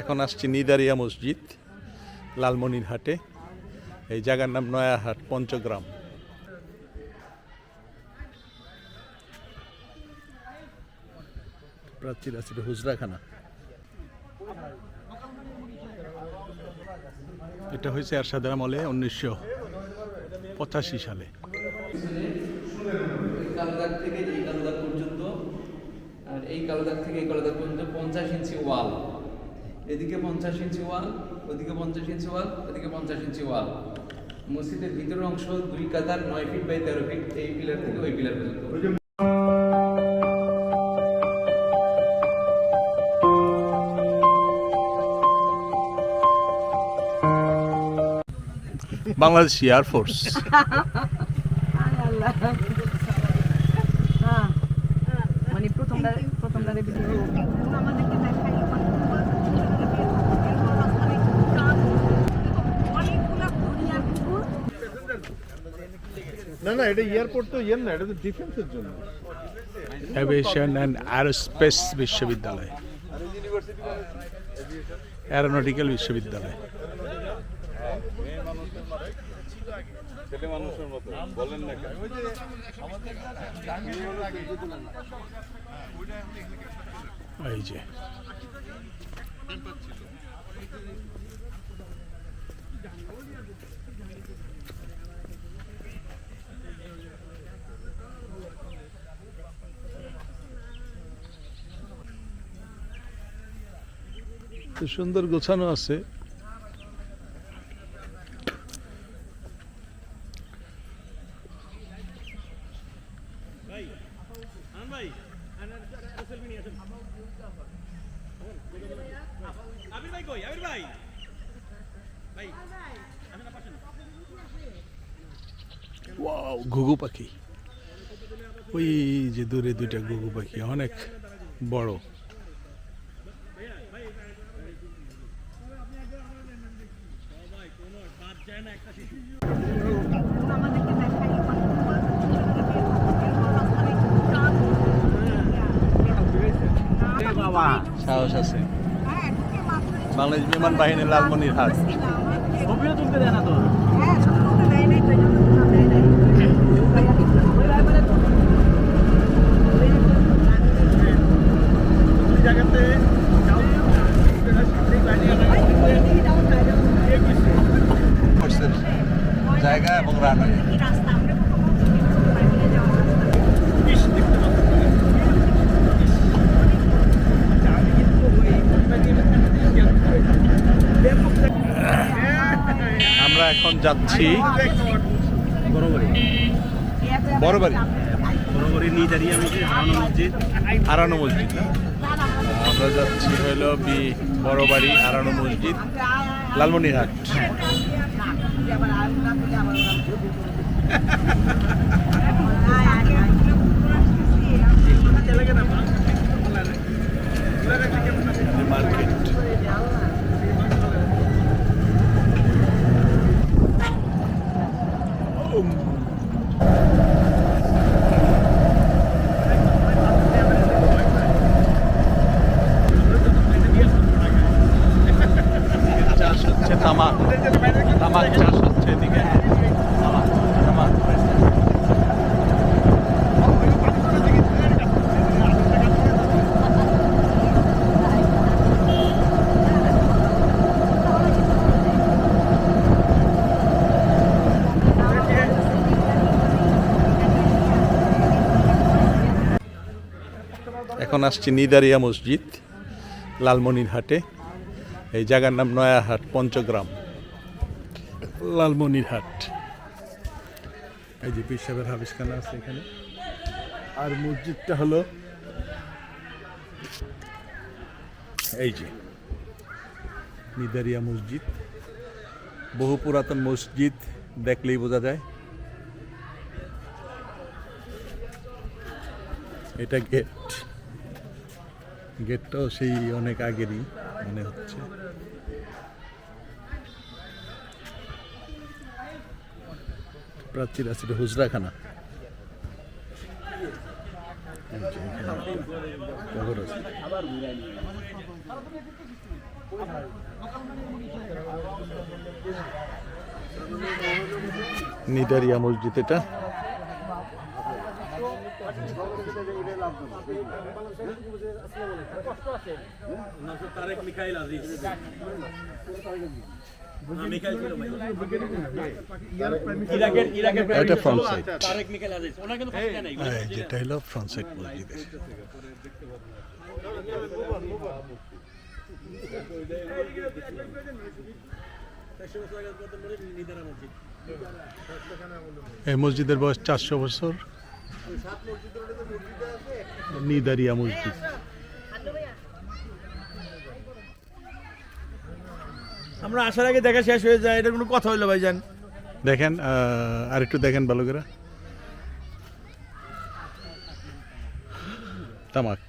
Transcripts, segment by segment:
এখন আসছি নিদারিয়া মসজিদ লালমনিরহাটে। এই জায়গার নাম নয়াহাট পঞ্চগ্রাম। প্রাচীর আছে হুজরাখানা। এটা হয়েছে এরশাদের আমলে 1985 সালে। কালোদাগ থেকে এই কালোদাগ পর্যন্ত, আর এই কালোদাগ থেকে এই কালোদাগ পর্যন্ত 50 ইঞ্চি ওয়াল। এদিকে 50 ইঞ্চি ওয়াল, ওদিকে 50 ইঞ্চি ওয়াল, ওদিকে 50 ইঞ্চি ওয়াল। মসজিদের ভিতরের অংশ 2 কাতার 9 ফিট বাই 13 ফিট, এই পিলার থেকে ওই পিলার পর্যন্ত। বাংলাদেশ এয়ারফোর্স। মানে প্রথমটা না এটা এয়ারপোর্ট তো ইয়ের না, এটা তো ডিফেন্সের জন্য। এভিয়েশন অ্যান্ড অ্যারোস্পেস বিশ্ববিদ্যালয়, অ্যারোনটিক্যাল বিশ্ববিদ্যালয়। মানুষের মতো বলেন না কেন? এই যে সুন্দর গোছানো আছে। ওয়াও, ঘুঘু পাখি। ওই যে দূরে দুইটা ঘুঘু পাখি, অনেক বড়। সাহস আছে। বাংলাদেশ বিমান বাহিনী লালমনিরহাট। জায়গা এবং রানওয়ে। আমরা এখন যাচ্ছি বড়বাড়ি হারানো মসজিদ। আমরা যাচ্ছি হইল বড়বাড়ি হারানো মসজিদ লালমনিরহাট। মার্কেট। চাষ হচ্ছে তামাক চাষ হচ্ছে এদিকে। এখন আসছি নিদারিয়া মসজিদ লালমনিরহাটে। এই জায়গার নাম নয়াহাট পঞ্চগ্রাম লালমনিরহাট। এই যে পীর সাহেবের হাবিসখানা আছে এখানে। আর মসজিদটা হলো এই যে নিদারিয়া মসজিদ। বহু পুরাতন মসজিদ, দেখলেই বোঝা যায়। এটা গেটটাও সেই অনেক আগেরই মনে হচ্ছে। প্রাচীর আছে হুজরাখানা। কবর আছে। নিদারিয়া মসজিদ এটা। এটা ফ্রন্ট সাইড, যেটা হলো ফ্রন্ট সাইড মসজিদের। এই মসজিদের বয়স 400 বছর। নিদারিয়া মসজিদ। আমরা আসার আগে দেখা শেষ হয়ে যায়, এটা কোনো কথা হইলো ভাইজান? দেখেন আর একটু দেখেন ভালো করে। তামাক,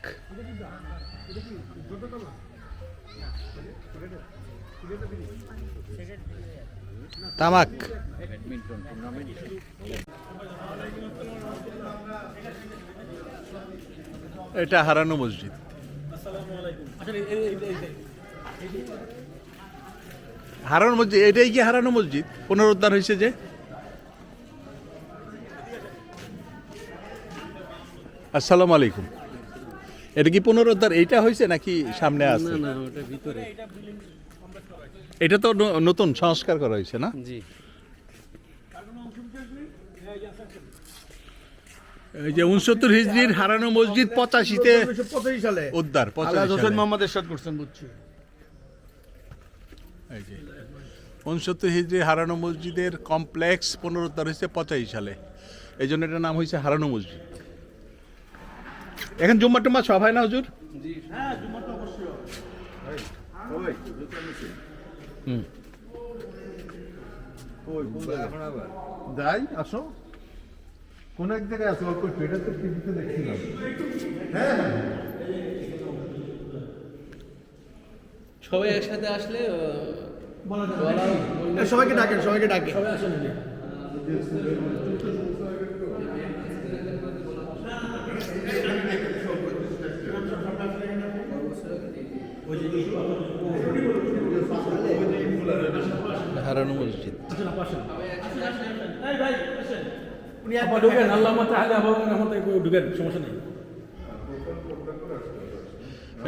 তামাক। এটা হারানো মসজিদ। হারানো মসজিদ, এটাই কি হারানো মসজিদ? পুনরুদ্ধার হয়েছে যে। আসসালামু আলাইকুম। এটা কি পুনরুদ্ধার এইটা হয়েছে নাকি সামনে আছে? না ওটা ভিতরে। এটা তো নতুন সংস্কার করা হয়েছে না? জি। এই যে 69 হিজরির হারানো মসজিদ 85-তে 85 সালে উদ্ধার। আলাদ হোসেন মোহাম্মদ এরশাদ করছেন, বুঝছি। এই যে 69 হিজরির হারানো মসজিদের কমপ্লেক্স পুনরুদ্ধার হয়েছে 85 সালে। এই জন্য এটার নাম হয়েছে হারানো মসজিদ। এখন জুম্মা টুম্মা সব হয় না হুজুর? যাই আসো, কোন এক জায়গায় আসো, অল্প একটু, এটা তো টিভিতে দেখছিলাম। হ্যাঁ সবাই একসাথে আসলে সবাইকে ডাকেন, সবাইকে ডাকেন। হারানো মসজিদ। ঢুকেন, আল্লাহ ঢুকেন, সমস্যা নেই।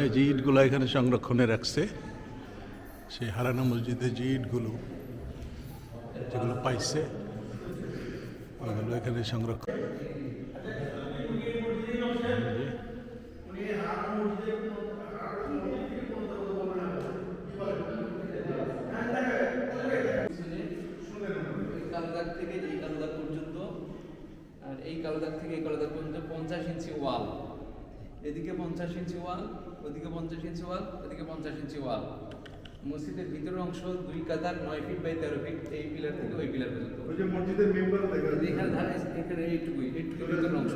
এই যে ইটগুলো এখানে সংরক্ষণে রাখছে, সেই হারানো মসজিদে যে ইটগুলো যেগুলো পাইছে ওগুলো এখানে সংরক্ষণ। কালোদাগ থেকে এই কালোদাগ পর্যন্ত, আর এই কালোদাগ থেকে এই কালোদাগ পর্যন্ত 50 ইঞ্চি ওয়াল। এদিকে 50 ইঞ্চি ওয়াল, ওদিকে 50 ইঞ্চি ওয়াল, ওদিকে 50 ইঞ্চি ওয়াল। মসজিদের ভিতরের অংশ 2 কাতার 9 ফিট বাই 13 ফিট, এই পিলার থেকে ওই পিলার পর্যন্ত। ওই যে মসজিদের মেম্বার দেখা যাচ্ছে। এখানে ধারে এখানে এইটুকুই ভিতরের অংশ।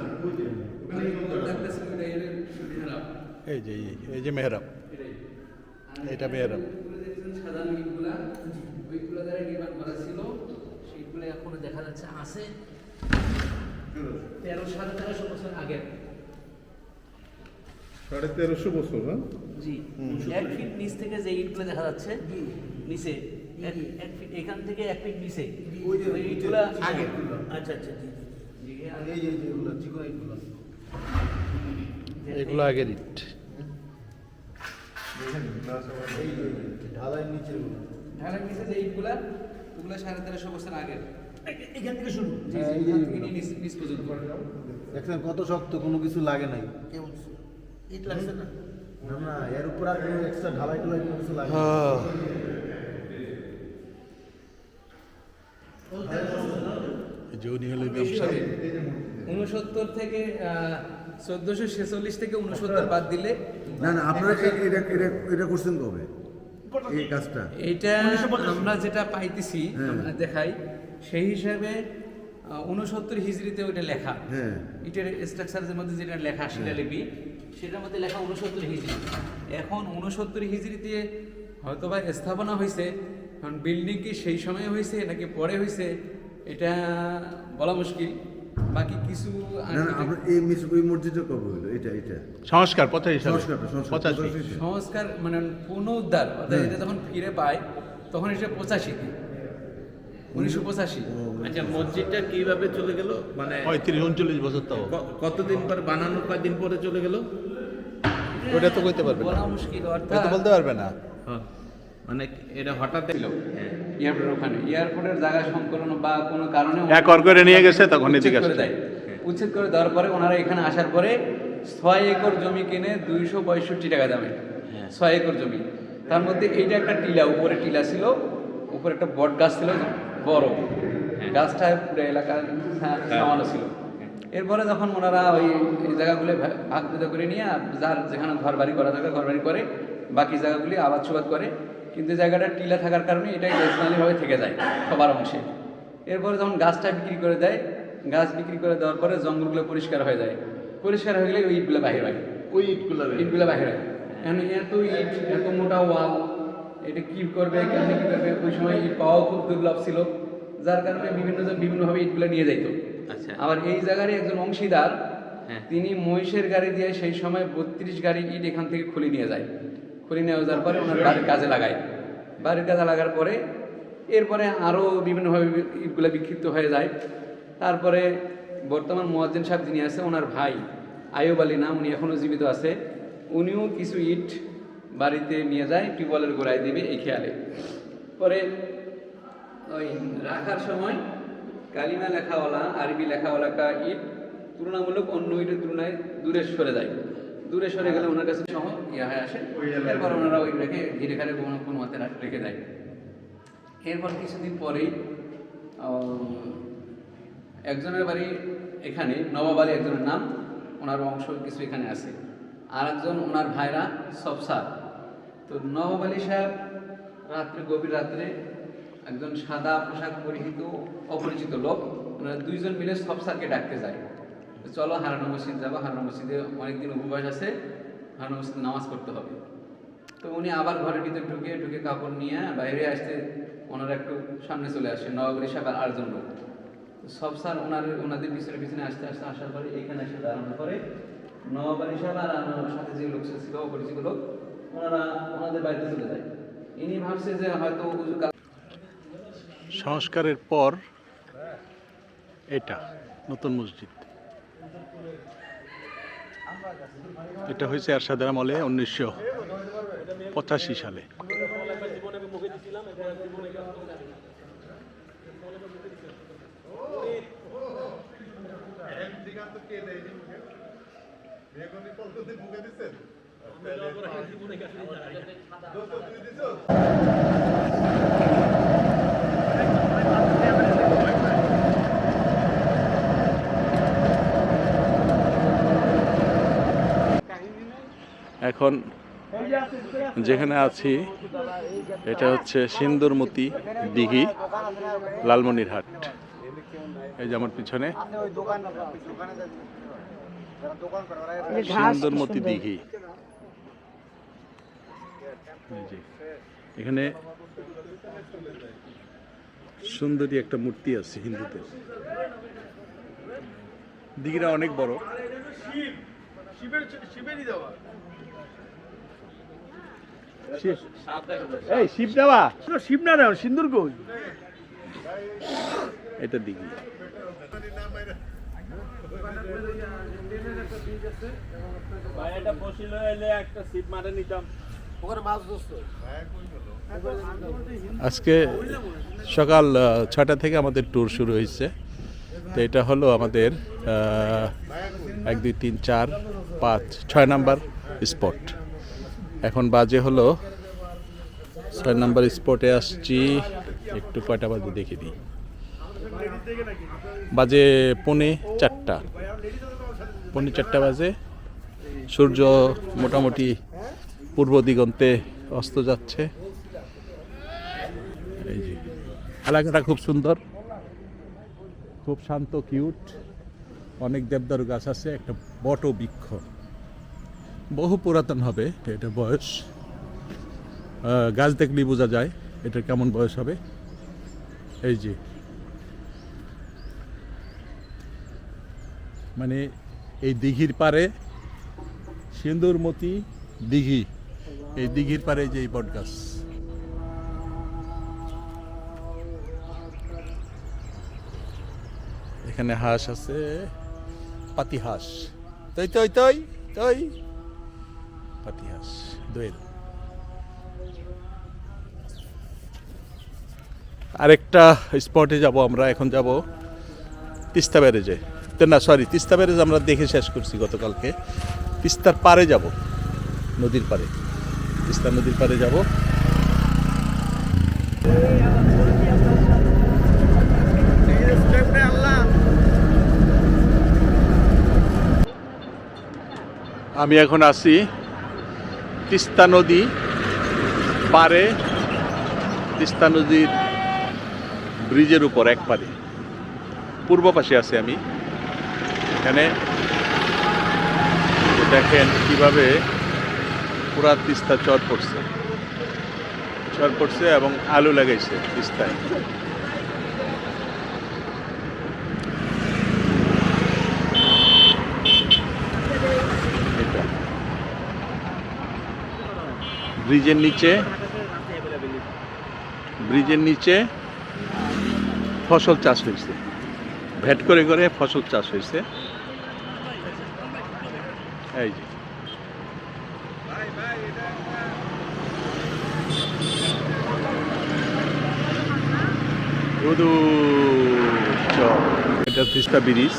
এই যে এই যে মেহরাব, এটা মেহরাব। সাধারণ ইটগুলা, ওইগুলো দ্বারা নির্মাণ করা ছিল, সেইগুলো এখনো দেখা যাচ্ছে আছে 1350 বছর আগে। 1350 বছর। হ্যাঁ জি, 1 ফিট নিচ থেকে যে ইটগুলো দেখা যাচ্ছে নিচে, 1 ফিট এখান থেকে 1 ফিট নিচে ওই ইটগুলো আগে। আচ্ছা আচ্ছা, জি, এই যে এগুলো চিকন ইটগুলো, এগুলো আগের ইট। এই যে ঢালাই নিচে গুলো, ঢালার নিচে যে ইটগুলা, ওগুলো 1350 বছর আগের। এখান থেকে শুরু। জি, এখান থেকে নিচ পর্যন্ত। দেখছেন কত শক্ত, কোনো কিছু লাগে নাই। কেমন ইট লাগছে না? না না, এর উপর আর কোনো এক্সট্রা ঢালাই টালাই কোনো কিছু লাগে না। যে উনি হলো ব্যবসায়ী। 69 থেকে 1446 থেকে 69 বাদ দিলে না না, আপনারা এটা করছেন কবে এই কাজটা? এইটা আমরা যেটা পাইতেছি, আমরা দেখাই সেই হিসাবে 69 হিজরিতে ওইটা লেখা। হ্যাঁ। এটার স্ট্রাকচারের মধ্যে যেটা লেখা শিলালিপি, সেটার মধ্যে লেখা 69 হিজরি। এখন 69 হিজরিতে হয়তো বা স্থাপনা হয়েছে, কারণ বিল্ডিং কি সেই সময় হয়েছে নাকি পরে হয়েছে এটা বলা মুশকিল। বাকি কিছু না না আপনার ওই মসজিদটা কবে হলো এটা এটা সংস্কার 85 সালে সংস্কারটা 85 সংস্কার মানে পুনরুদ্ধার অর্থাৎ এটা যখন ফিরে পায় তখন এটা 85-তে 1985। আচ্ছা মসজিদটা কিভাবে চলে গেল মানে 35-39 বছর তো কতদিন পর বানানো, কয়দিন পরে চলে গেল? ওটা তো কইতে পারবে না, বলা মুশকিল, ওটা অর্থাৎ তো বলতে পারবে না। হ্যাঁ, মানে এটা হঠাৎ ছিল এয়ারপোর্টের ওখানে, এয়ারপোর্টের জায়গা সংকলন বা কোনো কারণে এক অর করে নিয়ে গেছে, তখন উচ্ছেদ এদিকে করে আসছে। দেয়। উচ্ছেদ করে দেওয়ার পরে ওনারা এখানে আসার পরে 6 একর জমি কিনে 262 টাকা দামে, 6 একর জমি। তার মধ্যে এইটা একটা টিলা, উপরে টিলা ছিল, উপরে একটা বট গাছ ছিল বড়, গাছটা পুরো এলাকার সামানো ছিল। এরপরে যখন ওনারা ওই এই জায়গাগুলো ভাগ বিধা করে নিয়ে যার যেখানে ঘর বাড়ি করা থাকে ঘর বাড়ি করে, বাকি জায়গাগুলি আবাদ সুবাদ করে, কিন্তু জায়গাটা টিলা থাকার কারণে এটাই ন্যাশনালিভাবে থেকে যায় সবার অংশে। এরপরে যখন গাছটা বিক্রি করে দেয়, গাছ বিক্রি করে দেওয়ার পরে জঙ্গলগুলো পরিষ্কার হয়ে যায়, পরিষ্কার হয়ে গেলে ওই ইটগুলো বাহির হয়, ওই ইটগুলো বাহির হয়। এখন এত ইট, এত মোটা ওয়াল, এটা কি করবে, কেমনি কি করবে, ওই সময় ইট পাওয়াও খুব দুর্লভ ছিল, যার কারণে বিভিন্নজন বিভিন্নভাবে ইটগুলো নিয়ে যাইতো। আচ্ছা আবার এই জায়গারই একজন অংশীদার, হ্যাঁ। তিনি মহিষের গাড়ি দিয়ে সেই সময় 32 গাড়ি ইট এখান থেকে খুলে নিয়ে যায়, খুলে নিয়ে যাওয়ার পরে ওনার বাড়ির কাজে লাগায়, বাড়ির কাজে লাগার পরে এরপরে আরও বিভিন্নভাবে ইটগুলো বিক্ষিপ্ত হয়ে যায়। তারপরে বর্তমান মুয়াজ্জিন সাহেব যিনি আছে, ওনার ভাই আয়ুব আলী নাম, উনি এখনও জীবিত আছে, উনিও কিছু ইট বাড়িতে নিয়ে যায়, টিউবওয়েলের গোড়ায় দেবে এই খেয়ালে। পরে ওই রাখার সময় কালিমা লেখাওয়ালা, আরবি লেখাওয়ালা ইট তুলনামূলক অন্য ইটের তুলনায় দূরে সরে যায়, দূরে সরে গেলে ওনার কাছে সহ ইয়া হয়ে আসে। এরপর ওনারা ওই রেখে ঘিরে ঘাড়ে কোনো মতে রেখে দেয়। এরপর কিছুদিন পরেই একজনের বাড়ি এখানে, নবাব আলী একজনের নাম, ওনার অংশ কিছু এখানে আছে, আর একজন ওনার ভাইরা সবসার। তো নবাব আলী সাহেব রাত্রে, গভীর রাত্রে একজন সাদা পোশাক পরিহিত অপরিচিত লোক, ওনারা দুইজন মিলে সবসারকে ডাকতে যায়, চলো হারানো মসজিদ যাবো, হারানো মসজিদে অনেকদিন উপবাস আছে, হারানো মসজিদে নামাজ পড়তে হবে। তো উনি আবার ঘরের ভিতরে ঢুকে কাপড় নিয়ে বাইরে আসতে ওনারা একটু সামনে চলে আসে, নবাব আলী সাহেব আর আরেকজন লোক। সবসার ওনাদের পিছনে আস্তে আস্তে আসার পরে এইখানে এসে দাঁড়ানোর পরে নবাব আলী সাহেব আর আমার সাথে যে লোক ছিল অপরিচিত লোক, ওনারা ওনাদের বাড়িতে চলে যায়। ইনি ভাবছে যে হয়তো সংস্কারের পর এটা নতুন মসজিদ, এটা হয়েছে এরশাদের আমলে 1985 সালে। এখন যেখানে আছি এটা হচ্ছে সিন্দুরমতি দিঘি, লালমনিরহাট। এই যে আমার পিছনে সিন্দুরমতি দিঘি। এই যে এখানে সুন্দরী একটা মূর্তি আছে হিন্দুদের। দিঘিটা অনেক বড়। এই শিব দেওয়া, শিব না দেওয়া, সিন্দুর কই? এটা দিঘি। আজকে সকাল 6টা থেকে আমাদের ট্যুর শুরু হয়েছে। তো এটা হলো আমাদের 1 2 3 4 5 6 নাম্বার স্পট। এখন বাজে হলো 6 নাম্বার স্পটে আসছি, একটু কয়টা বাজে দেখে দিই, বাজে 3:45, 3:45 বাজে। সূর্য মোটামুটি পূর্ব দিগন্তে অস্ত যাচ্ছে। এই যে এলাকাটা খুব সুন্দর, খুব শান্ত, কিউট, অনেক দেবদারু গাছ আছে, একটা বট বৃক্ষ, বহু পুরাতন হবে এটা বয়স, গাছ দেখলেই বোঝা যায় এটা কেমন বয়স হবে। এই যে মানে এই দিঘির পারে সিন্দুরমতি দিঘি, এই দিঘির পারে যে এই বট গাছ। এখানে হাঁস আছে, পাতি হাঁস, তৈ তৈ তৈ তৈ, পাতি হাঁস দোয়েল। আরেকটা স্পটে যাব আমরা, এখন যাব তিস্তা ব্যারেজে। তো না সরি, তিস্তা ব্যারেজ আমরা দেখে শেষ করছি গতকালকে। তিস্তার পারে যাব, নদীর পারে, তিস্তা নদীর পারে যাব। আমি এখন আছি তিস্তা নদী পারে, তিস্তা নদীর ব্রিজের উপর এক পারে, পূর্ব পাশে আছি আমি। এখানে দেখেন কিভাবে পুরা তিস্তা চর পড়ছে এবং আলু লাগাইছে তিস্তায়। এটা ব্রিজের নিচে ফসল চাষ হয়েছে, ভেট করে করে ফসল চাষ হয়েছে। এই যে এটা তিস্তা ব্রিজ।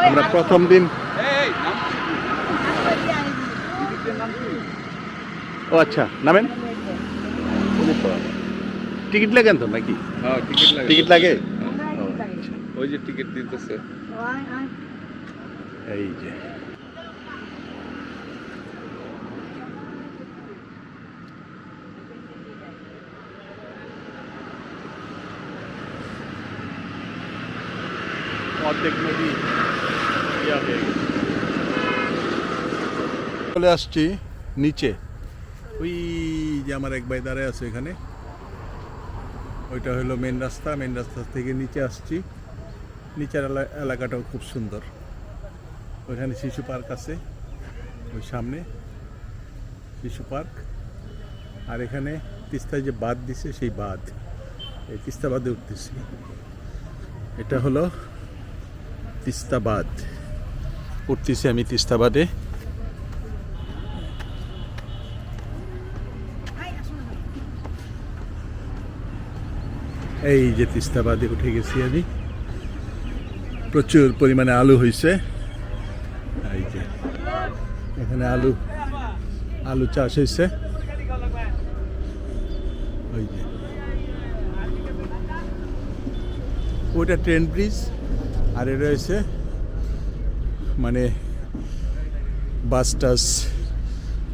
আমরা প্রথম দিন, ও আচ্ছা নামেন, টিকিট লাগেন তো নাকি? হ্যাঁ টিকিট লাগে। ওই যে টিকিট দিতেছে। এই যে অর্ধেক নদী চলে আসছি নিচে। ওই যে আমার এক ভাই দাঁড়ায় আছে এখানে, ওইটা হলো মেন রাস্তা। মেন রাস্তা থেকে নিচে আসছি। নিচের এলাকাটাও খুব সুন্দর। ওইখানে শিশু পার্ক আছে, ওই সামনে শিশু পার্ক। আর এখানে তিস্তায় যে বাঁধ দিছে সেই বাঁধ, এই তিস্তা বাঁধে উঠতেছি। এটা হলো তিস্তা বাঁধ, উঠতেছি আমি তিস্তা বাঁধে। এই যে তিস্তা বাঁধে উঠে গেছি আমি। প্রচুর পরিমাণে আলু হয়েছে। এই যে এখানে আলু চাষ হয়েছে। ওই যে ওইটা ট্রেন ব্রিজ, আর এটা রয়েছে মানে বাস টাস,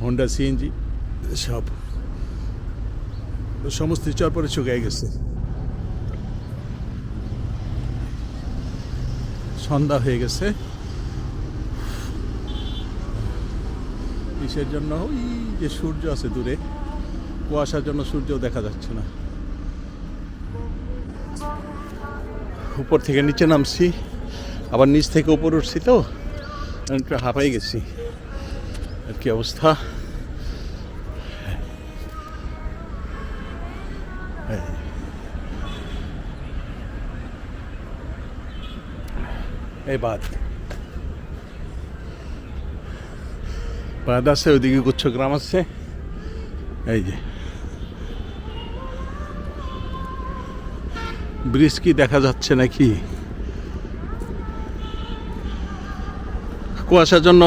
হোন্ডা সিএনজি সব, সমস্ত চর পরে শুকাই গেছে। সন্ধ্যা হয়ে গেছে। কিসের জন্য? ওই যে সূর্য আছে দূরে, কুয়াশার জন্য সূর্য দেখা যাচ্ছে না। উপর থেকে নিচে নামছি, আবার নিচ থেকে উপর উঠছি, তো একটু হাঁপাই গেছি। আর কি অবস্থা! এই বাঁধ আছে, ওইদিকে গুচ্ছ গ্রাম আছে। এই যে ব্রিজ কি দেখা যাচ্ছে নাকি? কুয়াশার জন্য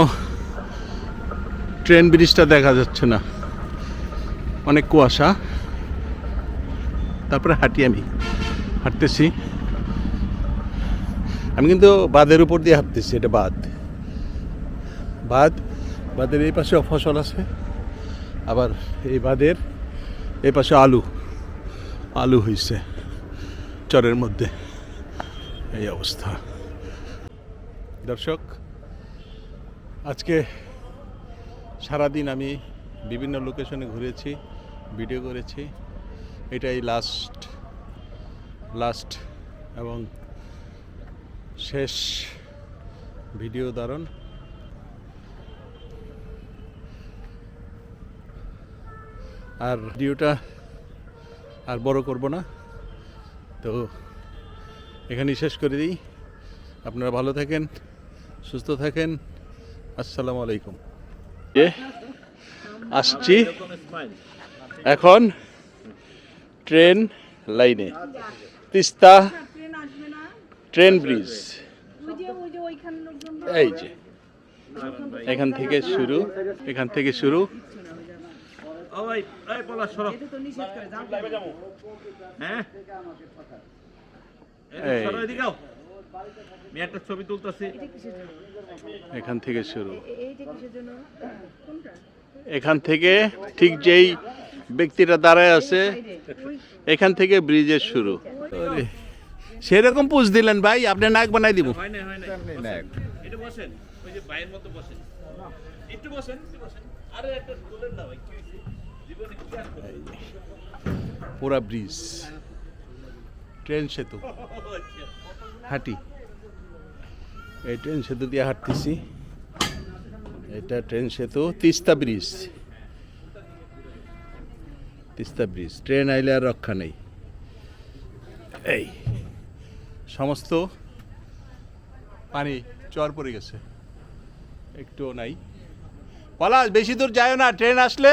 ট্রেন ব্রিজটা দেখা যাচ্ছে না, অনেক কুয়াশা। তারপরে হাঁটতেছি আমি কিন্তু বাঁধের উপর দিয়ে হাঁটতেছি। এটা বাঁধের এই পাশেও ফসল আছে, আবার এই বাঁধের এই পাশে আলু হয়েছে চরের মধ্যে। এই অবস্থা। দর্শক, আজকে সারাদিন আমি বিভিন্ন লোকেশনে ঘুরেছি, ভিডিও করেছি। এটাই লাস্ট এবং শেষ ভিডিও দারুণ। আর ভিডিওটা আর বড় করব না, তো এখানেই শেষ করে দিই। আপনারা ভালো থাকেন, সুস্থ থাকেন। আসসালামু আলাইকুম। আসছি এখন ট্রেন লাইনে, তিস্তা ট্রেন আসবে না, ট্রেন ব্রিজ। ওই যে ওইখানে লোকজন এই যে এখান থেকে শুরু, এখান থেকে শুরু। এটা তো নিষেধ করে যাও। এই, একটা ছবি তুলতেছি। এখান থেকে শুরু। এইটা কিসের জন্য? কোনটা? এখান থেকে ঠিক যেই ব্যক্তিটা দাঁড়ায় আছে এখান থেকে ব্রিজের শুরু। সেরকম পুষ দিলেন ভাই, আপনি নাক বানাই দিব। এটা বসেন, ওই যে ভাইয়ের মতো বসেন, একটু বসেন, আরে একটা তুলেন না ভাই, কি হয়েছে জীবনে কি আর করবেন? পুরা ব্রিজ, ট্রেন সেতু হাঁটি, এই ট্রেন সেতু দিয়ে হাঁটতেছি। এটা ট্রেন সেতু, Teesta bridge, Teesta bridge. Train আইলে আর রক্ষা নেই। এই সমস্ত পানি চর পড়ে গেছে, একটুও নাই। পলাশ বেশি দূর যায় না, ট্রেন আসলে